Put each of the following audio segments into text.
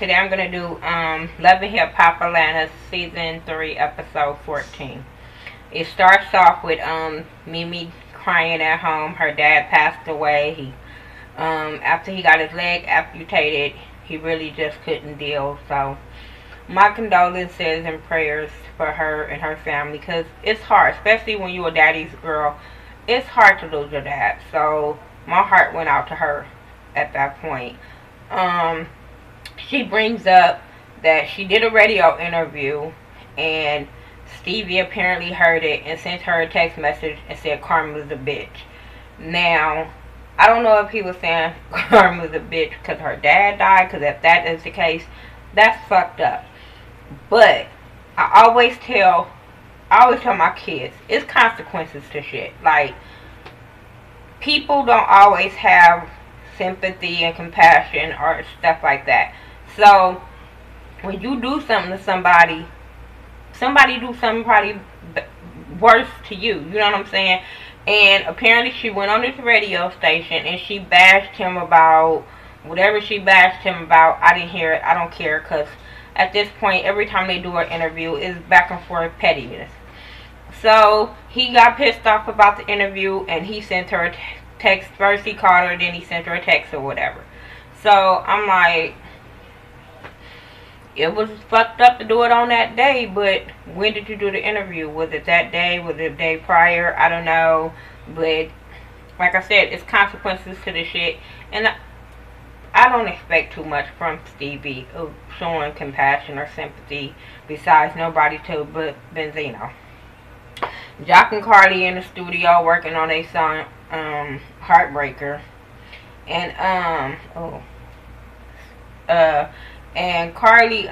Today I'm going to do Love and Hip Hop Atlanta Season 3 Episode 14. It starts off with Mimi crying at home. Her dad passed away. After he got his leg amputated, he really just couldn't deal. So my condolences and prayers for her and her family, because it's hard, especially when you're a daddy's girl. It's hard to lose your dad. So my heart went out to her at that point. She brings up that she did a radio interview and Stevie apparently heard it and sent her a text message and said Karma's a bitch. Now, I don't know if he was saying Karma's a bitch because her dad died, because if that is the case, that's fucked up. But I always tell my kids, it's consequences to shit. Like, people don't always have sympathy and compassion or stuff like that. So when you do something to somebody do something probably worse to you. You know what I'm saying? And apparently she went on this radio station and she bashed him about whatever she bashed him about. I didn't hear it. I don't care, because at this point, every time they do an interview, it's back and forth pettiness. So he got pissed off about the interview and he sent her a text. First he called her, then he sent her a text or whatever. So I'm like, it was fucked up to do it on that day, but when did you do the interview? Was it that day? Was it the day prior? I don't know. But like I said, it's consequences to the shit. And I don't expect too much from Stevie of showing compassion or sympathy, besides nobody to but Benzino. Jock and Carly in the studio working on a song, Heartbreaker. And Carly,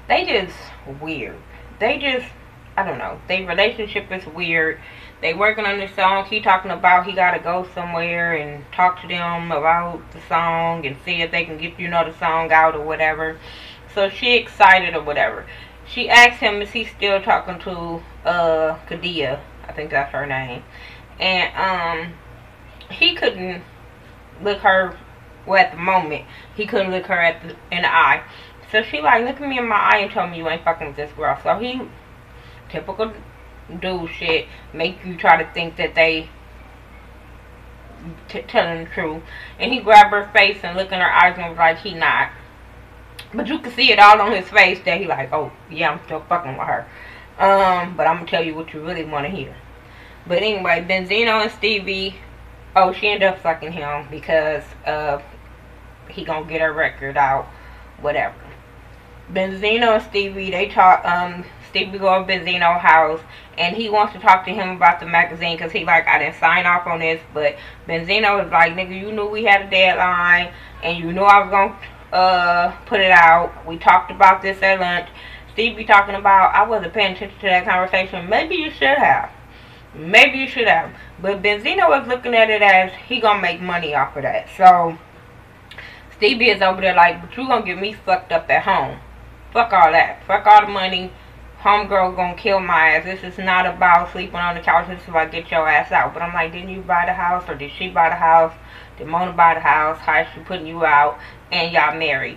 they just weird. I don't know. Their relationship is weird. They working on this song. He talking about he gotta go somewhere and talk to them about the song and see if they can get, the song out or whatever. So she excited or whatever. She asked him, is he still talking to Kadia? I think that's her name. And he couldn't look her. Well, at the moment, he couldn't look her in the eye. So she like, look at me in my eye and tell me you ain't fucking with this girl. So he, typical dude shit, make you try to think that they telling the truth. And he grabbed her face and looked in her eyes and was like, he not. But you can see it all on his face that he like, oh, yeah, I'm still fucking with her. But I'm going to tell you what you really want to hear. But anyway, Benzino and Stevie, oh, she ended up fucking him because he gonna get her record out, whatever. Benzino and Stevie, they talk. Stevie go to Benzino's house and he wants to talk to him about the magazine, because he like, I didn't sign off on this. But Benzino was like, nigga, you knew we had a deadline and you knew I was gonna put it out. We talked about this at lunch. Stevie talking about, I wasn't paying attention to that conversation. Maybe you should have. Maybe you should have. But Benzino was looking at it as he gonna make money off of that. So Stevie is over there like, but you gonna get me fucked up at home. Fuck all that. Fuck all the money. Homegirl gonna kill my ass. This is not about sleeping on the couch. This is about get your ass out. But I'm like, didn't you buy the house? Or did she buy the house? Did Mona buy the house? How is she putting you out? And y'all married.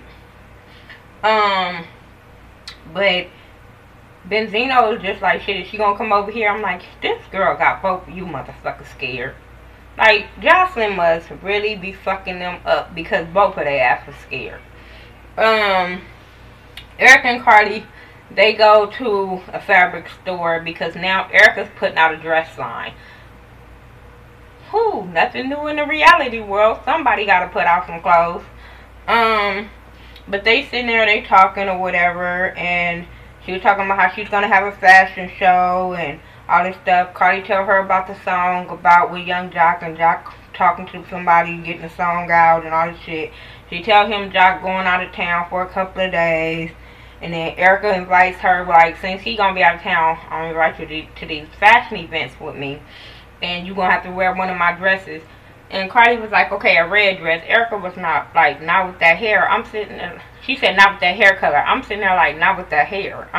But Benzino is just like, shit, is she gonna come over here? I'm like, this girl got both of you motherfuckers scared. Like, Jocelyn must really be fucking them up because both of their ass was scared. Erica and Carly, they go to a fabric store because now Erica's putting out a dress line. Whew, nothing new in the reality world. Somebody gotta put out some clothes. But they sitting there, they talking or whatever, and she was talking about how she's going to have a fashion show and all this stuff. Cardi tell her about the song about with Young Jock, and Jock talking to somebody, getting the song out and all this shit. She tell him Jock going out of town for a couple of days. And then Erica invites her, like, since he going to be out of town, I'm going to invite you to these fashion events with me. And you going to have to wear one of my dresses. And Cardi was like, okay, a red dress. Erica was not with that hair. I'm sitting there. She said, not with that hair color. I'm sitting there like, not with that hair.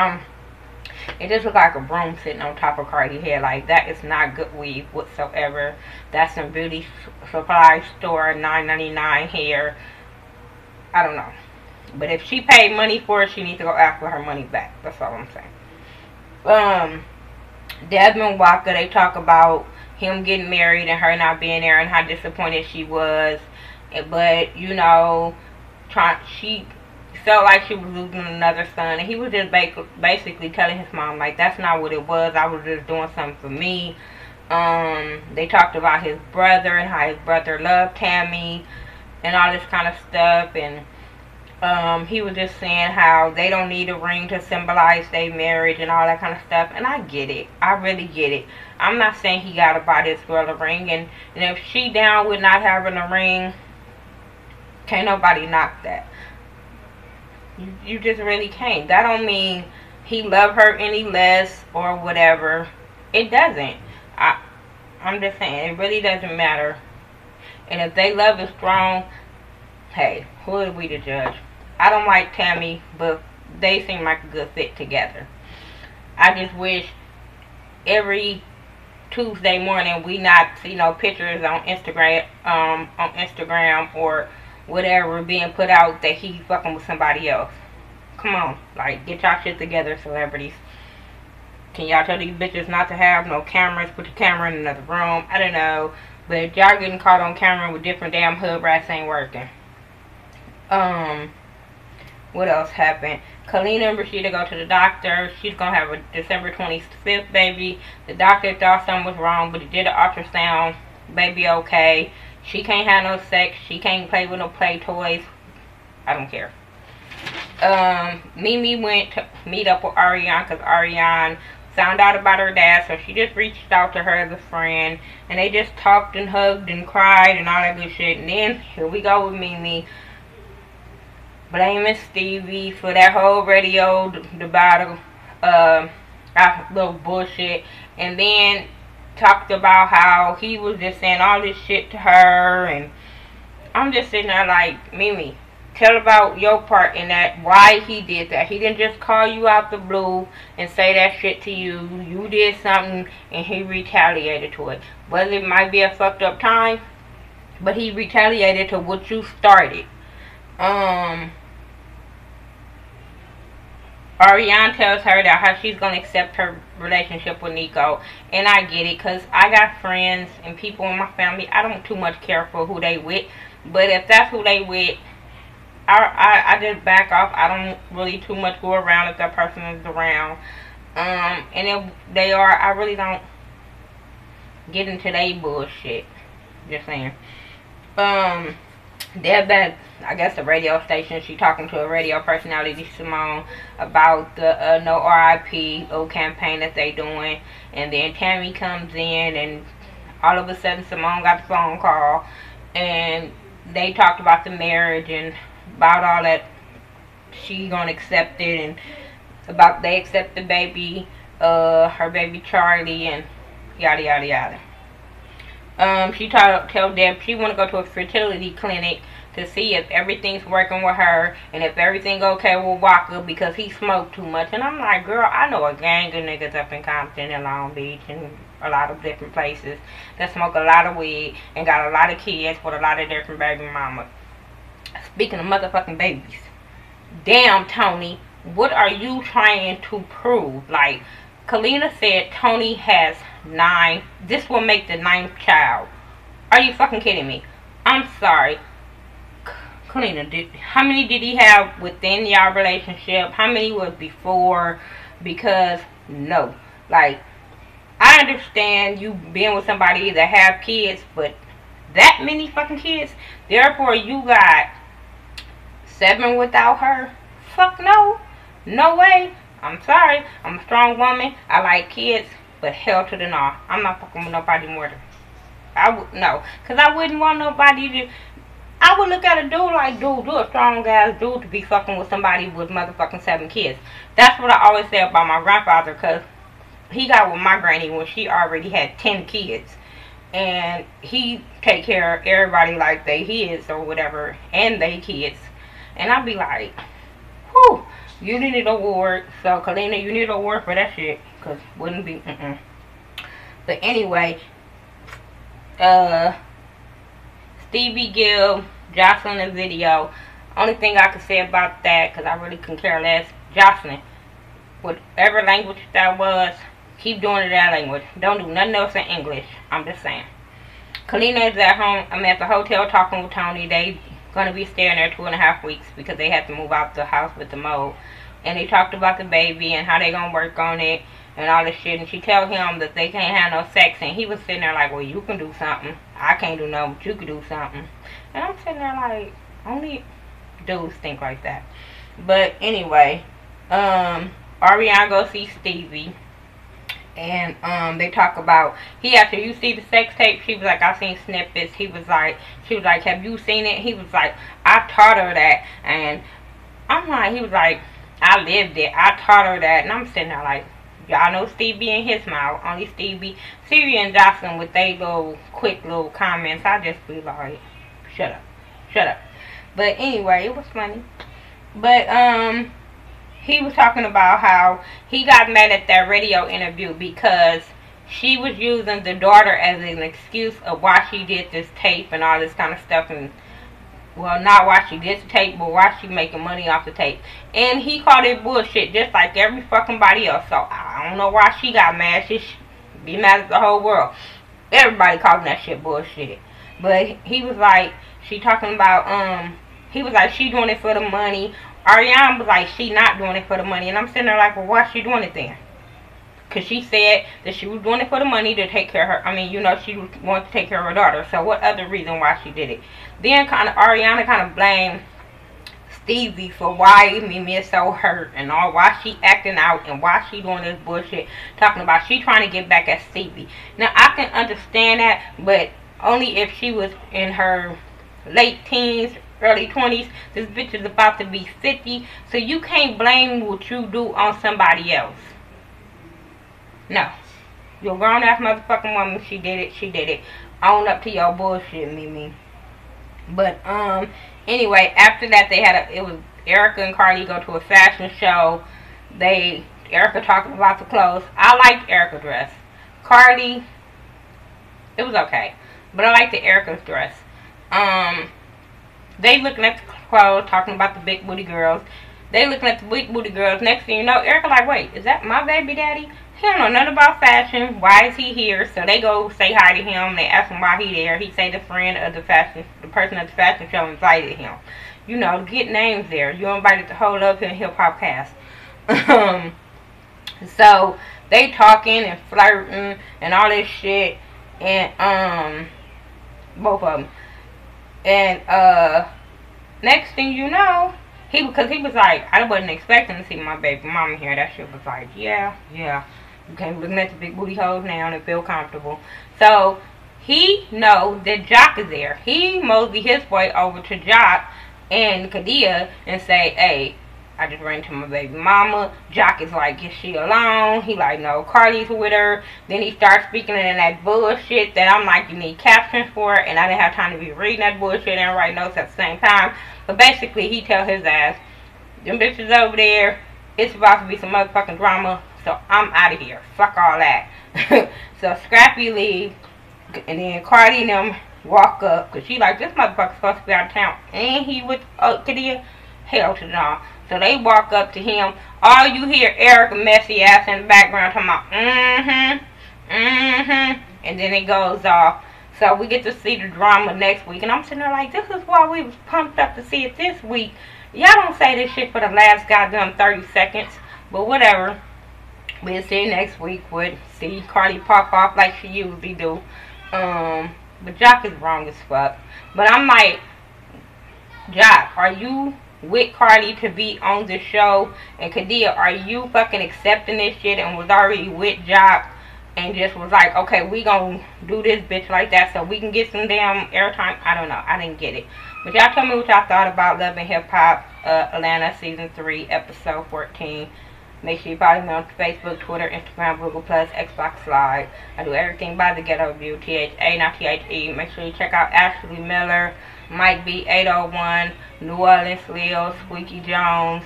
It just looked like a broom sitting on top of Cardi's hair. Like, that is not good weave whatsoever. That's some beauty supply store $9.99 hair. I don't know. But if she paid money for it, she needs to go ask for her money back. That's all I'm saying. Desmond Walker, they talk about him getting married and her not being there and how disappointed she was. But, you know, she felt like she was losing another son. And he was just basically telling his mom, like, that's not what it was. I was just doing something for me. They talked about his brother and how his brother loved Tammy and all this kind of stuff. And he was just saying how they don't need a ring to symbolize their marriage and all that kind of stuff. And I get it. I really get it. I'm not saying he got to buy this girl a ring. And if she down with not having a ring, can't nobody knock that. You just really can't. That don't mean he love her any less or whatever. It doesn't. I'm just saying, it really doesn't matter. And if they love is strong, hey, who are we to judge? I don't like Tammy, but they seem like a good fit together. I just wish every Tuesday morning we not see no pictures on Instagram or whatever being put out that he fucking with somebody else. Come on, like, get y'all shit together, celebrities. Can y'all tell these bitches not to have no cameras? Put the camera in another room. I don't know. But if y'all getting caught on camera with different damn hood rats, ain't working. What else happened? Kalina and Rashida go to the doctor. She's going to have a December 25th baby. The doctor thought something was wrong, but he did an ultrasound. Baby okay. She can't have no sex. She can't play with no play toys. I don't care. Mimi went to meet up with Ariane because Ariane found out about her dad, so she just reached out to her as a friend, and they just talked and hugged and cried and all that good shit. And then here we go with Mimi blaming Stevie for that whole radio debacle, little bullshit, and then talked about how he was just saying all this shit to her. And I'm just sitting there like, Mimi, tell about your part in that, why he did that. He didn't just call you out the blue and say that shit to you. You did something and he retaliated to it. Whether it might be a fucked up time, but he retaliated to what you started. Ariane tells her that how she's going to accept her relationship with Nico. And I get it, because I got friends and people in my family. I don't too much care for who they with. But if that's who they with, I just back off. I don't really too much go around if that person is around. And if they are, I really don't get into their bullshit. Just saying. They're that, I guess, the radio station. She talking to a radio personality, Simone, about the No RIP campaign that they doing. And then Tammy comes in, and all of a sudden Simone got the phone call, and they talked about the marriage and about all that she gonna accept it, and about they accept the baby, her baby Charlie, and yada yada yada. She tell Deb she want to go to a fertility clinic to see if everything's working with her and if everything okay with Walker because he smoked too much. And I'm like, girl, I know a gang of niggas up in Compton and Long Beach and a lot of different places that smoke a lot of weed and got a lot of kids with a lot of different baby mamas. Speaking of motherfucking babies, damn, Tony, what are you trying to prove? Like, Kalina said Tony has 9. This will make the 9th child. Are you fucking kidding me? I'm sorry. Kalina, how many did he have within y'all relationship? How many was before? Because, no. Like, I understand you being with somebody that have kids, but that many fucking kids? Therefore, you got 7 without her? Fuck no. No way. I'm sorry. I'm a strong woman. I like kids. But hell to the no. I'm not fucking with nobody more than... No. Because I wouldn't want nobody to... I would look at a dude like, dude, you a strong ass dude to be fucking with somebody with motherfucking 7 kids. That's what I always say about my grandfather. Because he got with my granny when she already had 10 kids. And he take care of everybody like they his or whatever. And they kids. And I'd be like, whew. You need an award. So, Kalina, you need an award for that shit. Because wouldn't be, But anyway, Stevie Gill, Jocelyn, the video. Only thing I can say about that, because I really couldn't care less, Jocelyn, whatever language that was, keep doing it in that language. Don't do nothing else in English. I'm just saying. Kalina is at home. I'm at the hotel talking with Tony. They gonna be staying there 2.5 weeks because they had to move out the house with the mold. And they talked about the baby and how they gonna work on it and all this shit. And she tell him that they can't have no sex. And he was sitting there like, well, you can do something. I can't do nothing, but you can do something. And I'm sitting there like, only dudes think like that. But anyway, Ariana go see Stevie. And they talk about, he asked her, you see the sex tape? She was like, I've seen snippets. She was like, have you seen it? He was like, I taught her that. And I'm like, he was like, I lived it. I taught her that. And I'm sitting there like, y'all know Stevie in his mouth. Only Stevie and Jocelyn with they little quick little comments. I just be like, shut up. Shut up. But anyway, it was funny. But he was talking about how he got mad at that radio interview because she was using the daughter as an excuse of why she did this tape and all this kind of stuff. And, well, not why she did the tape, but why she making money off the tape. And he called it bullshit just like every fucking body else. So, I don't know why she got mad. She should be mad at the whole world. Everybody calling that shit bullshit. But he was like, she talking about, he was like, she doing it for the money. Ariana was like, she not doing it for the money. And I'm sitting there like, well, why she doing it then? Because she said that she was doing it for the money to take care of her. I mean, you know, she wanted to take care of her daughter. So what other reason why she did it? Then Ariana kind of blamed Stevie for why Mimi is so hurt and all, why she acting out and why she doing this bullshit. Talking about she trying to get back at Stevie. Now, I can understand that, but only if she was in her late teens, early 20s. This bitch is about to be 50, so you can't blame what you do on somebody else. No. You're a grown-ass motherfucking woman. She did it. She did it. Own up to your bullshit, Mimi. But, anyway, after that, they had it was Erica and Cardi go to a fashion show. Erica talking about the clothes. I liked Erica's dress. Cardi, it was okay. But I liked the Erica's dress. They looking at the clothes, talking about the big booty girls. They looking at the big booty girls. Next thing you know, Erica like, wait, is that my baby daddy? He don't know nothing about fashion. Why is he here? So they go say hi to him. They ask him why he there. He say the friend of the person at the fashion show invited him. You know, get names there. You invited the whole Love and Hip Hop cast. So they talking and flirting and all this shit. And both of them. And next thing you know, because he was like, I wasn't expecting to see my baby mama here. That shit was like, yeah. You can't be looking at the big booty hoes now and feel comfortable. So he know that Jock is there. He mosey his way over to Jock and Kadia and say, hey, I just ran to my baby mama. Jock is like, is she alone? He like, no, Cardi's with her. Then he starts speaking in that bullshit that I'm like, you need captions for it. And I didn't have time to be reading that bullshit and write notes at the same time. But basically, he tell his ass, them bitches over there, it's about to be some motherfucking drama. So I'm out of here. Fuck all that. So Scrappy leave. And then Cardi and them walk up. Because she like, this motherfucker's supposed to be out of town. And he with Kadia. Hell to no. So they walk up to him. All you hear Erica messy ass in the background talking about and then it goes off. So we get to see the drama next week. And I'm sitting there like, this is why we was pumped up to see it this week. Y'all don't say this shit for the last goddamn 30 seconds. But whatever. We'll see you next week. We'll see Cardi pop off like she usually do. But Jock is wrong as fuck. But I'm like, Jock, are you with Cardi to be on the show? And Kadia, are you fucking accepting this shit and was already with Jock and just was like, okay, we gonna do this bitch like that so we can get some damn airtime? I don't know. I didn't get it. But y'all tell me what y'all thought about Love and Hip Hop Atlanta Season 3, Episode 14. Make sure you follow me on Facebook, Twitter, Instagram, Google+, Xbox Live. I do everything by The Ghetto View, T-H-A, not T-H-E. Make sure you check out Ashley Miller, Mike B. 801, New Orleans Leo, Squeaky Jones,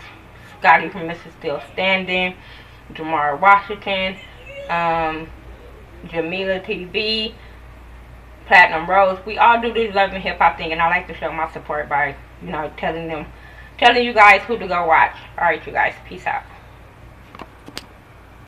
Scotty from Mrs. Still Standing, Jamar Washington, Jamila TV, Platinum Rose. We all do this Love and Hip Hop thing, and I like to show my support by you know, telling you guys who to go watch. Alright, you guys. Peace out.